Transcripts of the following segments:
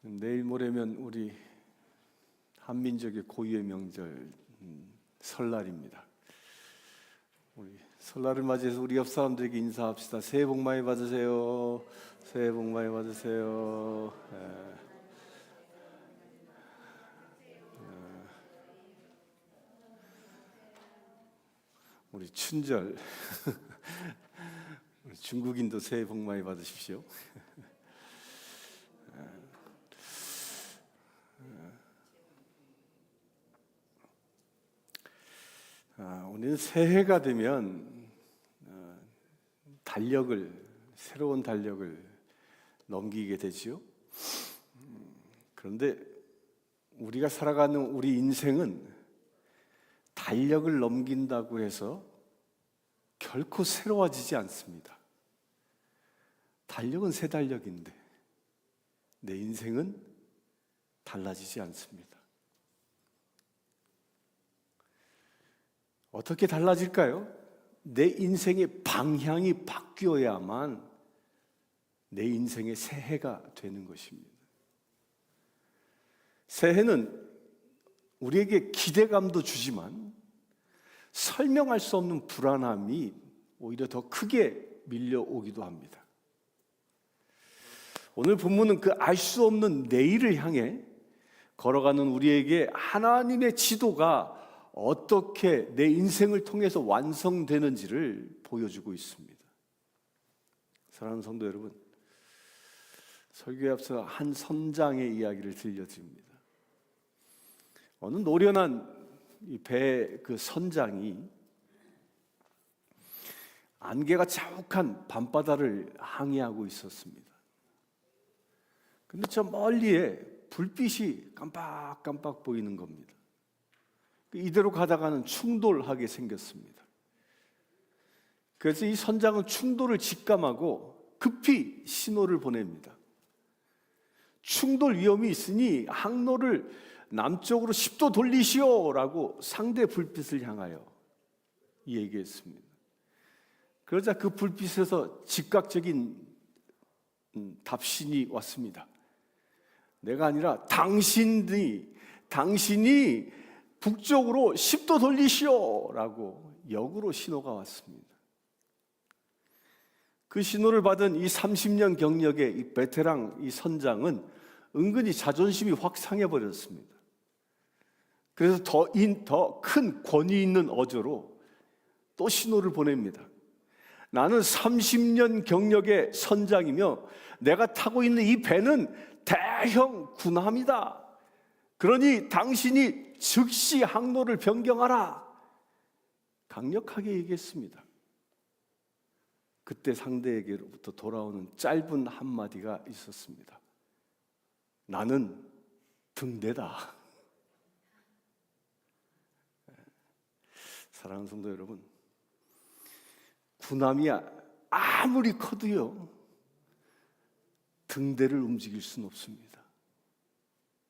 내일 모레면 우리 한민족의 고유의 명절 설날입니다. 우리 설날을 맞이해서 우리 옆 사람들에게 인사합시다. 새해 복 많이 받으세요. 새해 복 많이 받으세요. 우리 춘절 우리 중국인도 새해 복 많이 받으십시오. 우리는 새해가 되면 새로운 달력을 넘기게 되지요. 그런데 우리가 살아가는 우리 인생은 달력을 넘긴다고 해서 결코 새로워지지 않습니다. 달력은 새 달력인데 내 인생은 달라지지 않습니다. 어떻게 달라질까요? 내 인생의 방향이 바뀌어야만 내 인생의 새해가 되는 것입니다. 새해는 우리에게 기대감도 주지만 설명할 수 없는 불안함이 오히려 더 크게 밀려오기도 합니다. 오늘 본문은 그 알 수 없는 내일을 향해 걸어가는 우리에게 하나님의 지도가 어떻게 내 인생을 통해서 완성되는지를 보여주고 있습니다. 사랑하는 성도 여러분, 설교에 앞서 한 선장의 이야기를 들려드립니다. 어느 노련한 배 그 선장이 안개가 자욱한 밤바다를 항해하고 있었습니다. 근데 저 멀리에 불빛이 깜빡깜빡 보이는 겁니다. 이대로 가다가는 충돌하게 생겼습니다. 그래서 이 선장은 충돌을 직감하고 급히 신호를 보냅니다. 충돌 위험이 있으니 항로를 남쪽으로 10도 돌리시오라고 상대 불빛을 향하여 얘기했습니다. 그러자 그 불빛에서 즉각적인 답신이 왔습니다. 내가 아니라 당신이 북쪽으로 10도 돌리시오라고 역으로 신호가 왔습니다. 그 신호를 받은 이 30년 경력의 이 베테랑 이 선장은 은근히 자존심이 확 상해버렸습니다. 그래서 더 큰 권위 있는 어조로 또 신호를 보냅니다. 나는 30년 경력의 선장이며 내가 타고 있는 이 배는 대형 군함이다. 그러니 당신이 즉시 항로를 변경하라. 강력하게 얘기했습니다. 그때 상대에게로부터 돌아오는 짧은 한마디가 있었습니다. 나는 등대다. 사랑하는 성도 여러분, 군함이 아무리 커도요 등대를 움직일 수는 없습니다.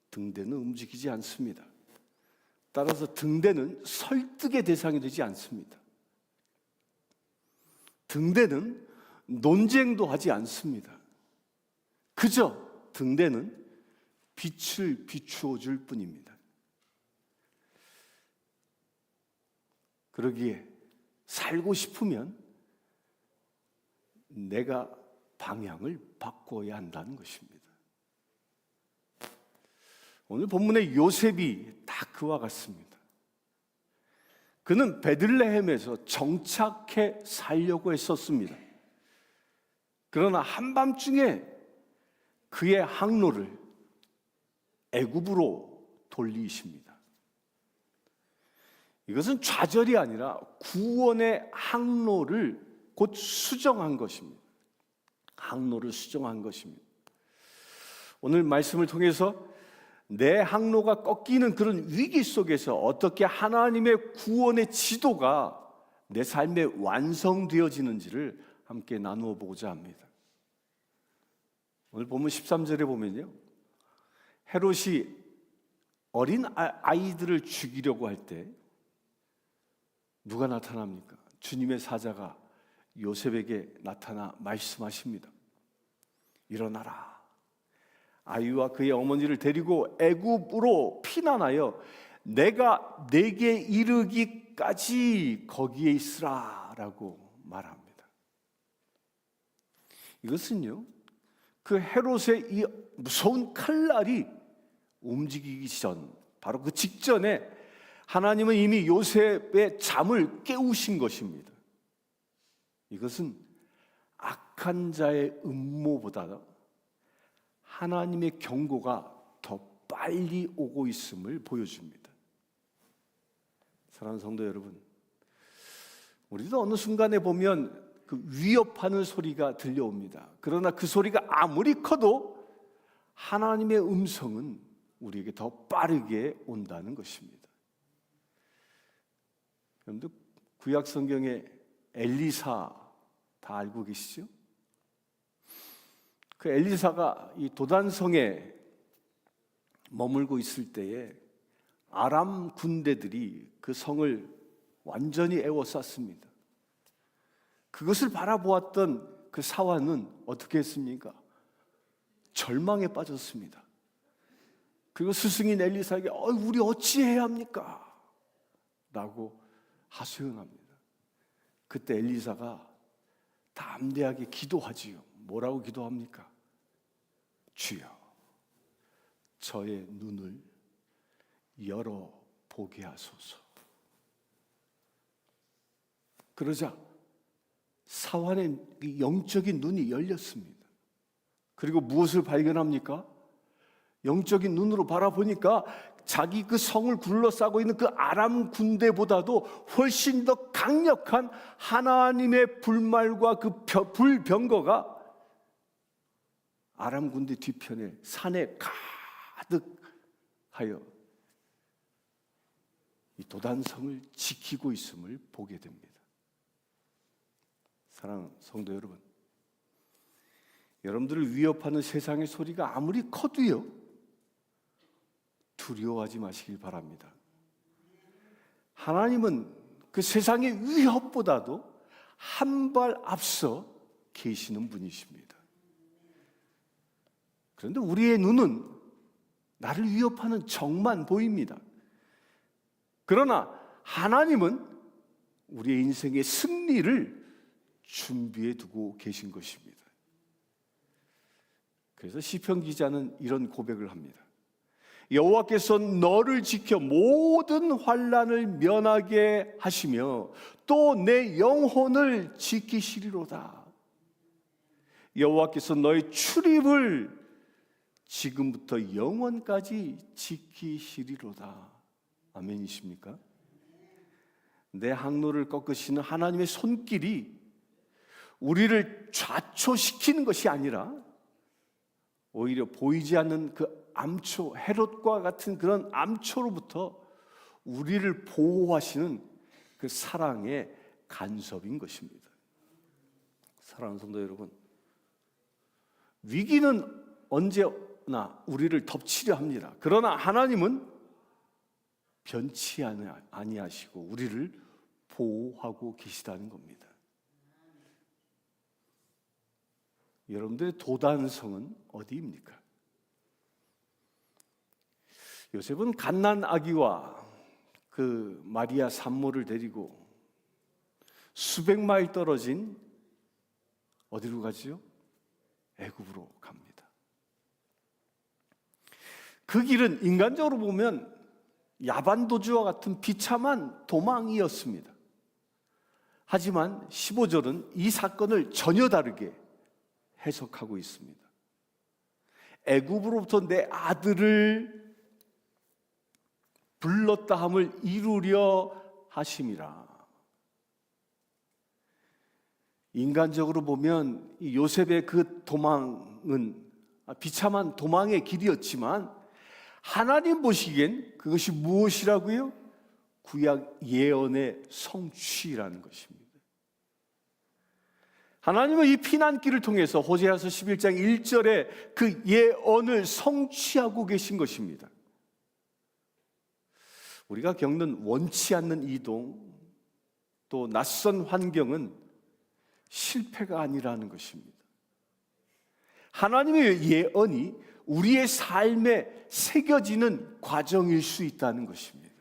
등대는 움직이지 않습니다. 따라서 등대는 설득의 대상이 되지 않습니다. 등대는 논쟁도 하지 않습니다. 그저 등대는 빛을 비추어 줄 뿐입니다. 그러기에 살고 싶으면 내가 방향을 바꿔야 한다는 것입니다. 오늘 본문의 요셉이 딱 그와 같습니다. 그는 베들레헴에서 정착해 살려고 했었습니다. 그러나 한밤중에 그의 항로를 애굽으로 돌리십니다. 이것은 좌절이 아니라 구원의 항로를 곧 수정한 것입니다. 항로를 수정한 것입니다. 오늘 말씀을 통해서 내 항로가 꺾이는 그런 위기 속에서 어떻게 하나님의 구원의 지도가 내 삶에 완성되어지는지를 함께 나누어 보고자 합니다. 오늘 보면 13절에 보면요, 헤롯이 어린 아이들을 죽이려고 할 때 누가 나타납니까? 주님의 사자가 요셉에게 나타나 말씀하십니다. 일어나라. 아이와 그의 어머니를 데리고 애굽으로 피난하여 내가 내게 이르기까지 거기에 있으라라고 말합니다. 이것은요, 그 헤롯의 이 무서운 칼날이 움직이기 전, 바로 그 직전에 하나님은 이미 요셉의 잠을 깨우신 것입니다. 이것은 악한 자의 음모보다 하나님의 경고가 더 빨리 오고 있음을 보여줍니다. 사랑하는 성도 여러분, 우리도 어느 순간에 보면 그 위협하는 소리가 들려옵니다. 그러나 그 소리가 아무리 커도 하나님의 음성은 우리에게 더 빠르게 온다는 것입니다. 여러분들 구약 성경에 엘리사 다 알고 계시죠? 그 엘리사가 이 도단성에 머물고 있을 때에 아람 군대들이 그 성을 완전히 에워쌌습니다. 그것을 바라보았던 그 사환은 어떻게 했습니까? 절망에 빠졌습니다. 그리고 스승인 엘리사에게 우리 어찌해야 합니까? 라고 하소연합니다. 그때 엘리사가 담대하게 기도하지요. 뭐라고 기도합니까? 주여, 저의 눈을 열어 보게 하소서. 그러자 사환의 영적인 눈이 열렸습니다. 그리고 무엇을 발견합니까? 영적인 눈으로 바라보니까 자기 그 성을 둘러싸고 있는 그 아람 군대보다도 훨씬 더 강력한 하나님의 불말과 그 불병거가 아람 군대 뒤편에 산에 가득하여 이 도단성을 지키고 있음을 보게 됩니다. 사랑하는 성도 여러분, 여러분들을 위협하는 세상의 소리가 아무리 커도요, 두려워하지 마시길 바랍니다. 하나님은 그 세상의 위협보다도 한 발 앞서 계시는 분이십니다. 그런데 우리의 눈은 나를 위협하는 적만 보입니다. 그러나 하나님은 우리의 인생의 승리를 준비해 두고 계신 것입니다. 그래서 시편 기자는 이런 고백을 합니다. 여호와께서 너를 지켜 모든 환난을 면하게 하시며 또 내 영혼을 지키시리로다. 여호와께서 너의 출입을 지금부터 영원까지 지키시리로다. 아멘이십니까? 내 항로를 꺾으시는 하나님의 손길이 우리를 좌초시키는 것이 아니라 오히려 보이지 않는 그 암초, 헤롯과 같은 그런 암초로부터 우리를 보호하시는 그 사랑의 간섭인 것입니다. 사랑하는 성도 여러분, 위기는 언제나 우리를 덮치려 합니다. 그러나 하나님은 변치 아니하시고 우리를 보호하고 계시다는 겁니다. 여러분들의 도단성은 어디입니까? 요셉은 갓난 아기와 그 마리아 산모를 데리고 수백 마일 떨어진 어디로 가지요? 애굽으로 갑니다. 그 길은 인간적으로 보면 야반도주와 같은 비참한 도망이었습니다. 하지만 15절은 이 사건을 전혀 다르게 해석하고 있습니다. 애굽으로부터 내 아들을 불렀다 함을 이루려 하심이라. 인간적으로 보면 이 요셉의 그 도망은 비참한 도망의 길이었지만 하나님 보시기엔 그것이 무엇이라고요? 구약 예언의 성취라는 것입니다. 하나님은 이 피난길을 통해서 호세아서 11장 1절에 그 예언을 성취하고 계신 것입니다. 우리가 겪는 원치 않는 이동, 또 낯선 환경은 실패가 아니라는 것입니다. 하나님의 예언이 우리의 삶에 새겨지는 과정일 수 있다는 것입니다.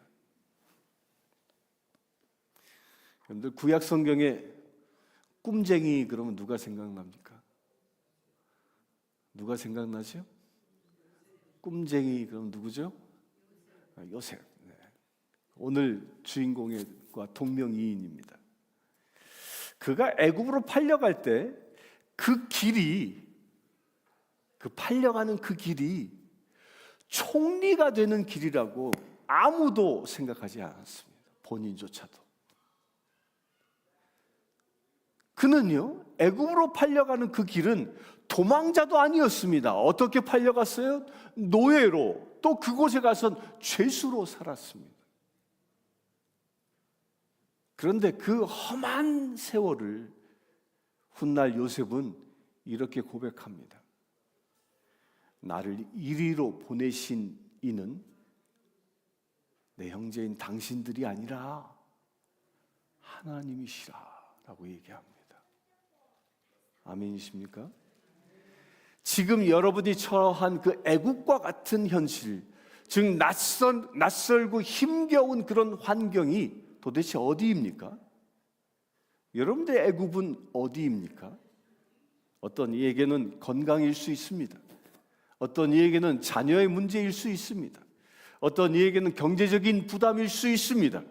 여러분들 구약 성경에 꿈쟁이 그러면 누가 생각납니까? 누가 생각나죠? 꿈쟁이 그럼 누구죠? 요셉. 네. 오늘 주인공과 동명이인입니다. 그가 애굽으로 팔려갈 때 그 길이, 그 팔려가는 그 길이 총리가 되는 길이라고 아무도 생각하지 않았습니다. 본인조차도. 그는요, 애굽으로 팔려가는 그 길은 도망자도 아니었습니다. 어떻게 팔려갔어요? 노예로, 또 그곳에 가선 죄수로 살았습니다. 그런데 그 험한 세월을 훗날 요셉은 이렇게 고백합니다. 나를 이리로 보내신 이는 내 형제인 당신들이 아니라 하나님이시라 라고 얘기합니다. 아멘이십니까? 지금 여러분이 처한 그 애국과 같은 현실, 즉 낯설고 힘겨운 그런 환경이 도대체 어디입니까? 여러분들의 애국은 어디입니까? 어떤 이에게는 건강일 수 있습니다. 어떤 이에게는 자녀의 문제일 수 있습니다. 어떤 이에게는 경제적인 부담일 수 있습니다.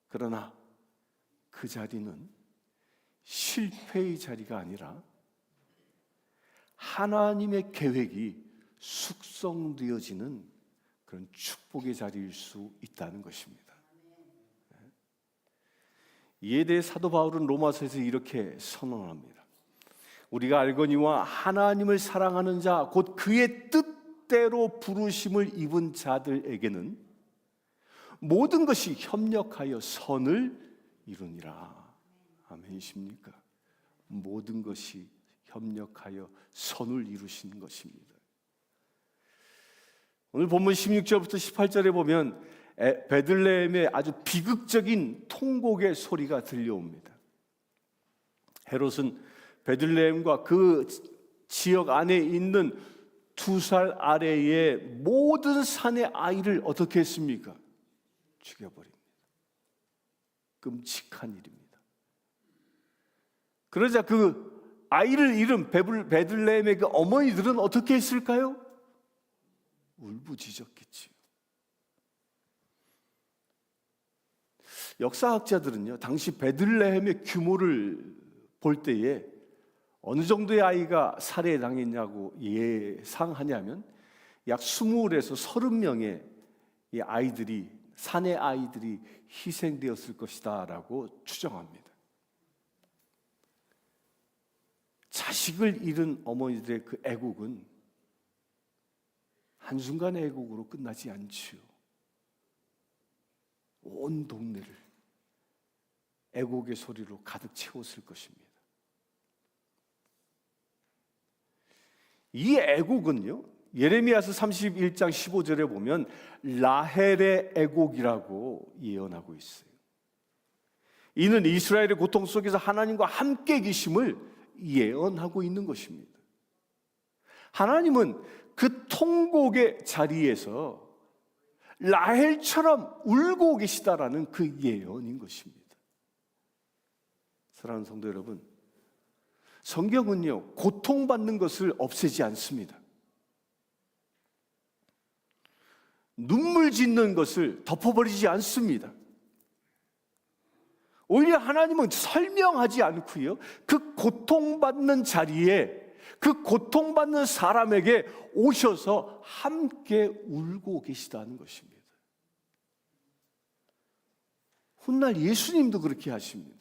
그러나 그 자리는 실패의 자리가 아니라 하나님의 계획이 숙성되어지는 그런 축복의 자리일 수 있다는 것입니다. 이에 대해 사도 바울은 로마서에서 이렇게 선언합니다. 우리가 알거니와 하나님을 사랑하는 자, 곧 그의 뜻대로 부르심을 입은 자들에게는 모든 것이 협력하여 선을 이루니라. 아멘이십니까? 모든 것이 협력하여 선을 이루시는 것입니다. 오늘 본문 16절부터 18절에 보면 베들레헴의 아주 비극적인 통곡의 소리가 들려옵니다. 헤롯은 베들레헴과 그 지역 안에 있는 2살 아래의 모든 산의 아이를 어떻게 했습니까? 죽여버립니다. 끔찍한 일입니다. 그러자 그 아이를 잃은 베들레헴의 그 어머니들은 어떻게 했을까요? 울부짖었겠지요. 역사학자들은요, 당시 베들레헴의 규모를 볼 때에 어느 정도의 아이가 살해당했냐고 예상하냐면 약 20에서 30명의 이 아이들이, 산의 아이들이 희생되었을 것이다 라고 추정합니다. 자식을 잃은 어머니들의 그 애국은 한순간의 애국으로 끝나지 않지요. 온 동네를 애국의 소리로 가득 채웠을 것입니다. 이 애국은요, 예레미야서 31장 15절에 보면 라헬의 애곡이라고 예언하고 있어요. 이는 이스라엘의 고통 속에서 하나님과 함께 계심을 예언하고 있는 것입니다. 하나님은 그 통곡의 자리에서 라헬처럼 울고 계시다라는 그 예언인 것입니다. 사랑하는 성도 여러분, 성경은요, 고통받는 것을 없애지 않습니다. 눈물 짓는 것을 덮어버리지 않습니다. 오히려 하나님은 설명하지 않고요, 그 고통받는 자리에 그 고통받는 사람에게 오셔서 함께 울고 계시다는 것입니다. 훗날 예수님도 그렇게 하십니다.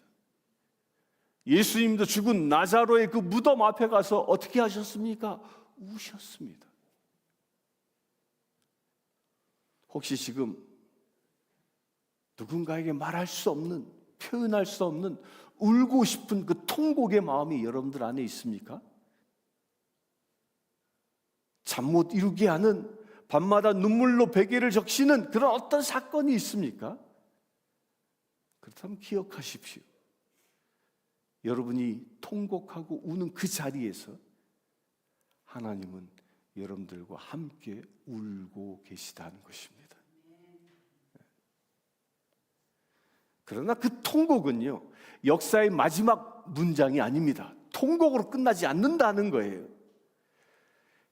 예수님도 죽은 나사로의 그 무덤 앞에 가서 어떻게 하셨습니까? 우셨습니다. 혹시 지금 누군가에게 말할 수 없는, 표현할 수 없는 울고 싶은 그 통곡의 마음이 여러분들 안에 있습니까? 잠 못 이루게 하는, 밤마다 눈물로 베개를 적시는 그런 어떤 사건이 있습니까? 그렇다면 기억하십시오. 여러분이 통곡하고 우는 그 자리에서 하나님은 여러분들과 함께 울고 계시다는 것입니다. 그러나 그 통곡은요, 역사의 마지막 문장이 아닙니다. 통곡으로 끝나지 않는다는 거예요.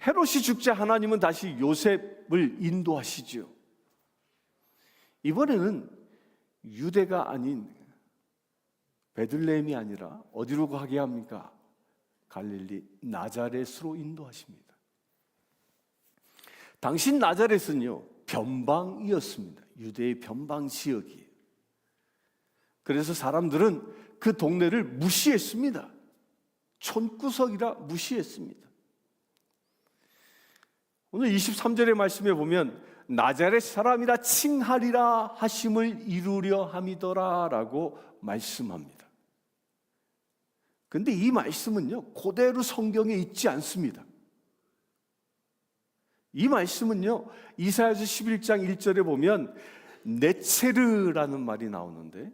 헤롯이 죽자 하나님은 다시 요셉을 인도하시죠. 이번에는 유대가 아닌 베들레헴이 아니라 어디로 가게 합니까? 갈릴리 나자렛으로 인도하십니다. 당시 나자렛은요, 변방이었습니다. 유대의 변방 지역이에요. 그래서 사람들은 그 동네를 무시했습니다. 촌구석이라 무시했습니다. 오늘 23절의 말씀에 보면 나자렛 사람이라 칭하리라 하심을 이루려 함이더라 라고 말씀합니다. 그런데 이 말씀은요, 그대로 성경에 있지 않습니다. 이 말씀은요, 이사야서 11장 1절에 보면 네체르라는 말이 나오는데,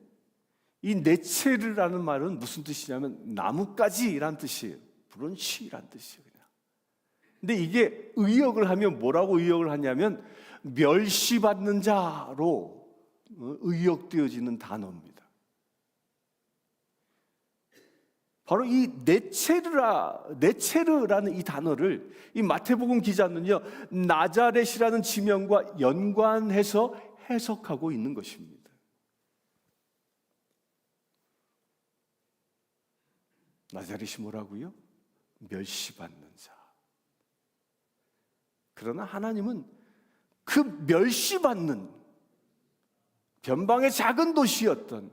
이 네체르라는 말은 무슨 뜻이냐면 나뭇가지란 뜻이에요. 브론치란 뜻이에요. 그냥. 근데 이게 의역을 하면 뭐라고 의역을 하냐면 멸시받는 자로 의역되어지는 단어입니다. 바로 이 네체르라는 이 단어를 이 마태복음 기자는요, 나자렛이라는 지명과 연관해서 해석하고 있는 것입니다. 나자렛이 뭐라고요? 멸시받는 자. 그러나 하나님은 그 멸시받는 변방의 작은 도시였던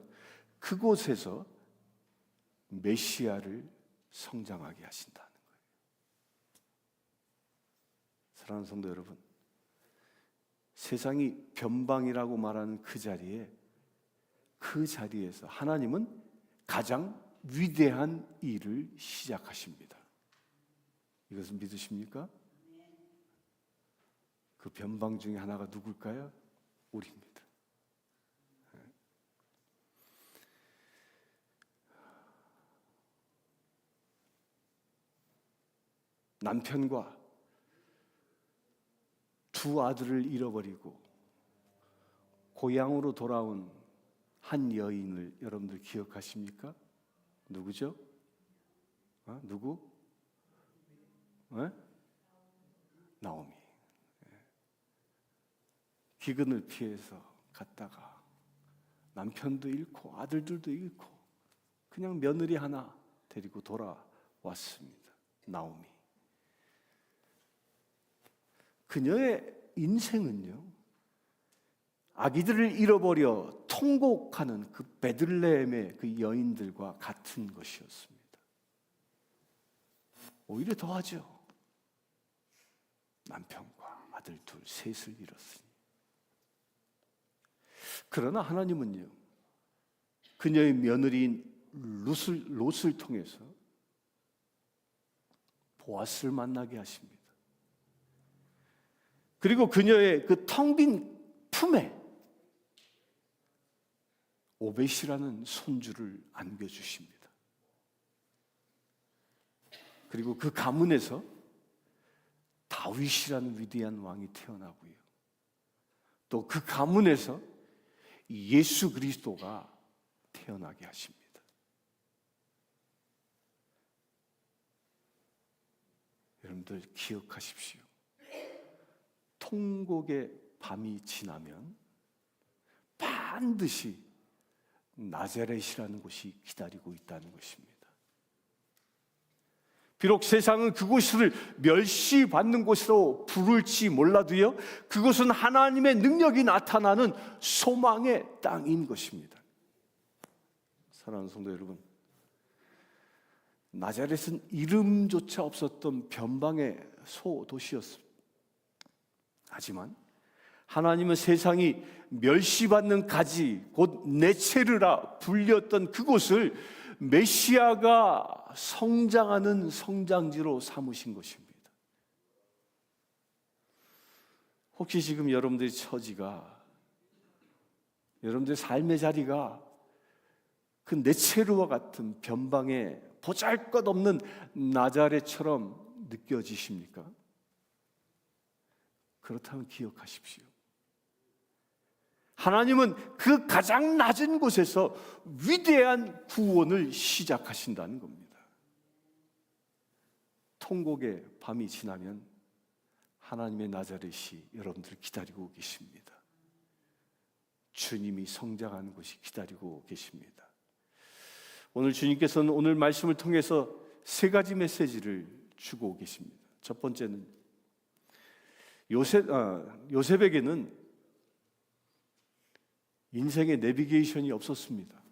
그곳에서 메시아를 성장하게 하신다는 거예요. 사랑하는 성도 여러분, 세상이 변방이라고 말하는 그 자리에서 하나님은 가장 위대한 일을 시작하십니다. 이것을 믿으십니까? 그 변방 중에 하나가 누굴까요? 우리입니다. 남편과 두 아들을 잃어버리고 고향으로 돌아온 한 여인을 여러분들 기억하십니까? 누구죠? 누구? 나오미. 기근을 피해서 갔다가 남편도 잃고 아들들도 잃고 그냥 며느리 하나 데리고 돌아왔습니다. 나오미. 그녀의 인생은요, 아기들을 잃어버려 통곡하는 그 베들레헴의 그 여인들과 같은 것이었습니다. 오히려 더하죠. 남편과 아들 둘, 셋을 잃었으니. 그러나 하나님은요, 그녀의 며느리인 롯을 통해서 보아스를 만나게 하십니다. 그리고 그녀의 그 텅 빈 품에 오벳이라는 손주를 안겨주십니다. 그리고 그 가문에서 다윗이라는 위대한 왕이 태어나고요. 또 그 가문에서 예수 그리스도가 태어나게 하십니다. 여러분들 기억하십시오. 통곡의 밤이 지나면 반드시 나자렛이라는 곳이 기다리고 있다는 것입니다. 비록 세상은 그곳을 멸시받는 곳으로 부를지 몰라도요, 그곳은 하나님의 능력이 나타나는 소망의 땅인 것입니다. 사랑하는 성도 여러분, 나자렛은 이름조차 없었던 변방의 소도시였습니다. 하지만 하나님은 세상이 멸시받는 가지, 곧 네체르라 불렸던 그곳을 메시아가 성장하는 성장지로 삼으신 것입니다. 혹시 지금 여러분들의 처지가, 여러분들의 삶의 자리가 그 네체르와 같은 변방의 보잘것없는 나자렛처럼 느껴지십니까? 그렇다면 기억하십시오. 하나님은 그 가장 낮은 곳에서 위대한 구원을 시작하신다는 겁니다. 통곡의 밤이 지나면 하나님의 나자렛이 여러분들을 기다리고 계십니다. 주님이 성장하는 곳이 기다리고 계십니다. 오늘 주님께서는 오늘 말씀을 통해서 세 가지 메시지를 주고 계십니다. 첫 번째는 요셉에게는 인생의 내비게이션이 없었습니다.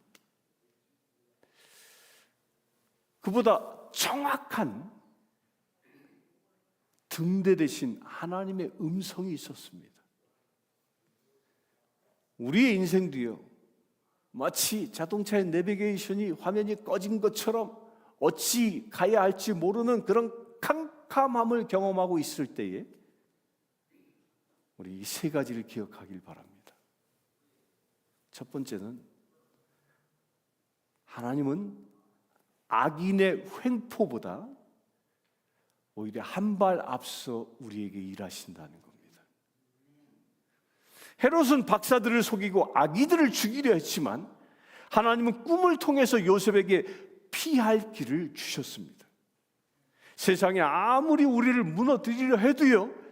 그보다 정확한 등대 대신 하나님의 음성이 있었습니다. 우리의 인생도요, 마치 자동차의 내비게이션이 화면이 꺼진 것처럼 어찌 가야 할지 모르는 그런 캄캄함을 경험하고 있을 때에 우리 이 세 가지를 기억하길 바랍니다. 첫 번째는 하나님은 악인의 횡포보다 오히려 한 발 앞서 우리에게 일하신다는 겁니다. 헤롯은 박사들을 속이고 아기들을 죽이려 했지만 하나님은 꿈을 통해서 요셉에게 피할 길을 주셨습니다. 세상에 아무리 우리를 무너뜨리려 해도요,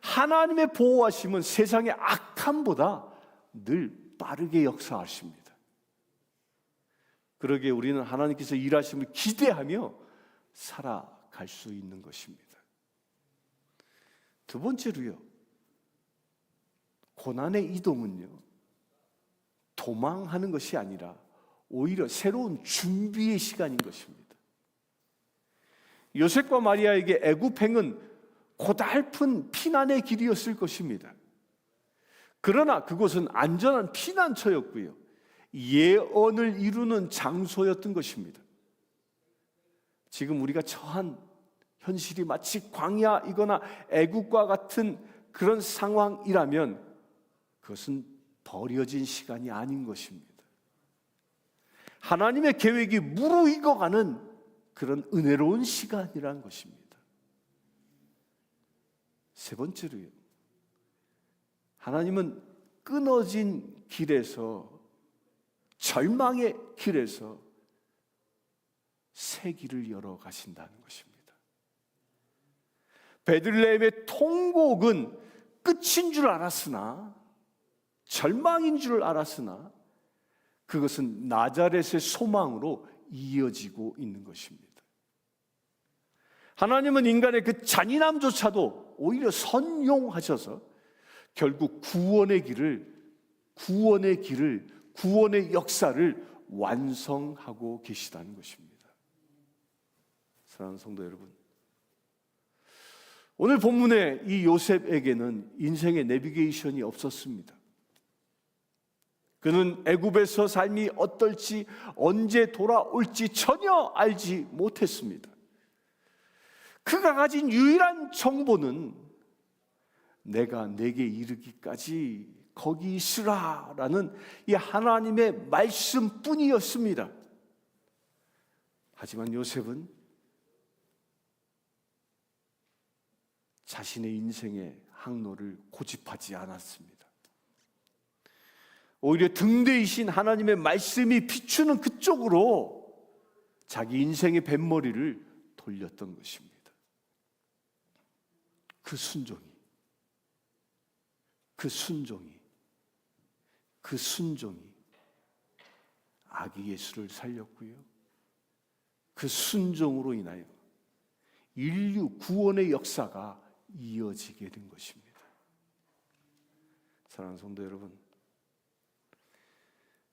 하나님의 보호하심은 세상의 악함보다 늘 빠르게 역사하십니다. 그러기에 우리는 하나님께서 일하심을 기대하며 살아갈 수 있는 것입니다. 두 번째로요, 고난의 이동은요, 도망하는 것이 아니라 오히려 새로운 준비의 시간인 것입니다. 요셉과 마리아에게 애굽행은 고달픈 피난의 길이었을 것입니다. 그러나 그곳은 안전한 피난처였고요, 예언을 이루는 장소였던 것입니다. 지금 우리가 처한 현실이 마치 광야이거나 애국과 같은 그런 상황이라면 그것은 버려진 시간이 아닌 것입니다. 하나님의 계획이 무르익어가는 그런 은혜로운 시간이라는 것입니다. 세 번째로요, 하나님은 끊어진 길에서, 절망의 길에서 새 길을 열어 가신다는 것입니다. 베들레헴의 통곡은 끝인 줄 알았으나, 절망인 줄 알았으나 그것은 나자렛의 소망으로 이어지고 있는 것입니다. 하나님은 인간의 그 잔인함조차도 오히려 선용하셔서 결국 구원의 역사를 완성하고 계시다는 것입니다. 사랑하는 성도 여러분, 오늘 본문의 이 요셉에게는 인생의 내비게이션이 없었습니다. 그는 애굽에서 삶이 어떨지, 언제 돌아올지 전혀 알지 못했습니다. 그가 가진 유일한 정보는 내가 내게 이르기까지 거기 있으라라는 이 하나님의 말씀뿐이었습니다. 하지만 요셉은 자신의 인생의 항로를 고집하지 않았습니다. 오히려 등대이신 하나님의 말씀이 비추는 그쪽으로 자기 인생의 뱃머리를 돌렸던 것입니다. 그 순종이 아기 예수를 살렸고요, 그 순종으로 인하여 인류 구원의 역사가 이어지게 된 것입니다. 사랑하는 성도 여러분,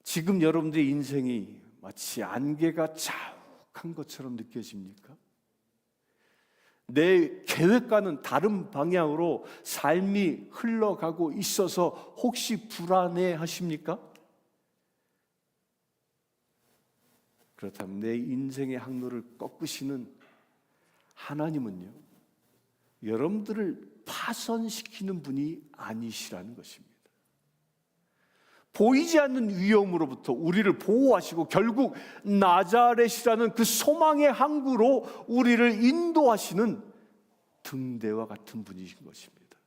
지금 여러분들의 인생이 마치 안개가 자욱한 것처럼 느껴집니까? 내 계획과는 다른 방향으로 삶이 흘러가고 있어서 혹시 불안해 하십니까? 그렇다면 내 인생의 항로를 꺾으시는 하나님은요, 여러분들을 파선시키는 분이 아니시라는 것입니다. 보이지 않는 위험으로부터 우리를 보호하시고 결국 나자렛이라는 그 소망의 항구로 우리를 인도하시는 등대와 같은 분이신 것입니다.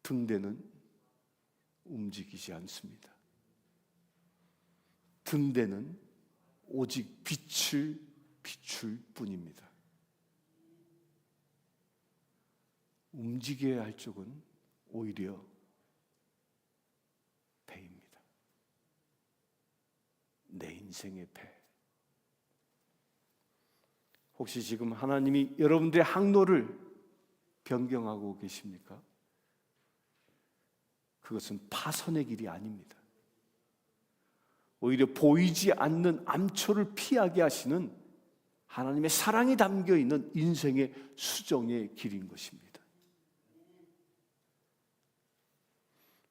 등대는 움직이지 않습니다. 등대는 오직 빛을 비출 뿐입니다. 움직여야 할 쪽은 오히려 배입니다. 내 인생의 배. 혹시 지금 하나님이 여러분들의 항로를 변경하고 계십니까? 그것은 파선의 길이 아닙니다. 오히려 보이지 않는 암초를 피하게 하시는 하나님의 사랑이 담겨 있는 인생의 수정의 길인 것입니다.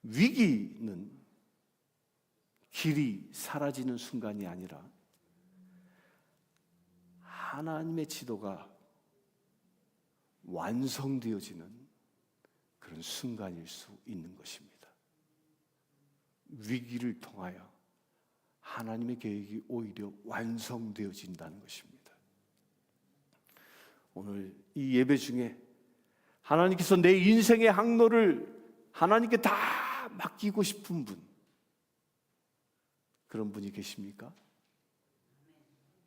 위기는 길이 사라지는 순간이 아니라 하나님의 지도가 완성되어지는 그런 순간일 수 있는 것입니다. 위기를 통하여 하나님의 계획이 오히려 완성되어진다는 것입니다. 오늘 이 예배 중에 하나님께서 내 인생의 항로를 하나님께 다 맡기고 싶은 분, 그런 분이 계십니까?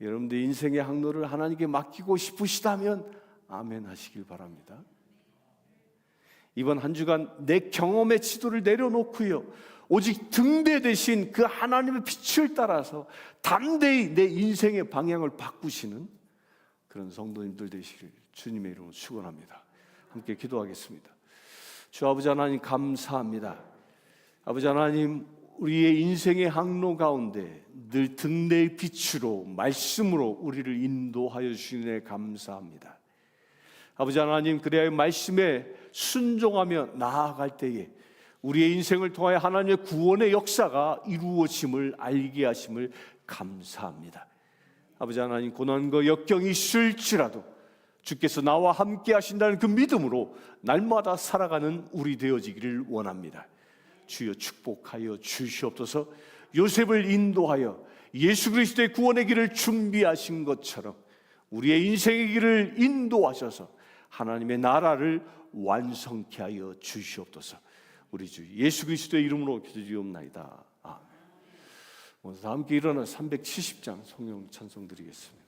여러분들 인생의 항로를 하나님께 맡기고 싶으시다면 아멘 하시길 바랍니다. 이번 한 주간 내 경험의 지도를 내려놓고요, 오직 등대 대신 그 하나님의 빛을 따라서 담대히 내 인생의 방향을 바꾸시는 그런 성도님들 되시길 주님의 이름으로 축원합니다. 함께 기도하겠습니다. 주 아버지 하나님 감사합니다. 아버지 하나님, 우리의 인생의 항로 가운데 늘 등대의 빛으로 말씀으로 우리를 인도하여 주시네 감사합니다. 아버지 하나님, 그래야 말씀에 순종하며 나아갈 때에 우리의 인생을 통하여 하나님의 구원의 역사가 이루어짐을 알게 하심을 감사합니다. 아버지 하나님, 고난과 역경이 있을지라도 주께서 나와 함께 하신다는 그 믿음으로 날마다 살아가는 우리 되어지기를 원합니다. 주여 축복하여 주시옵소서. 요셉을 인도하여 예수 그리스도의 구원의 길을 준비하신 것처럼 우리의 인생의 길을 인도하셔서 하나님의 나라를 완성케 하여 주시옵소서. 우리 주 예수 그리스도의 이름으로 기도드리옵나이다. 오늘 다 함께 일어나 370장 성령 찬송 드리겠습니다.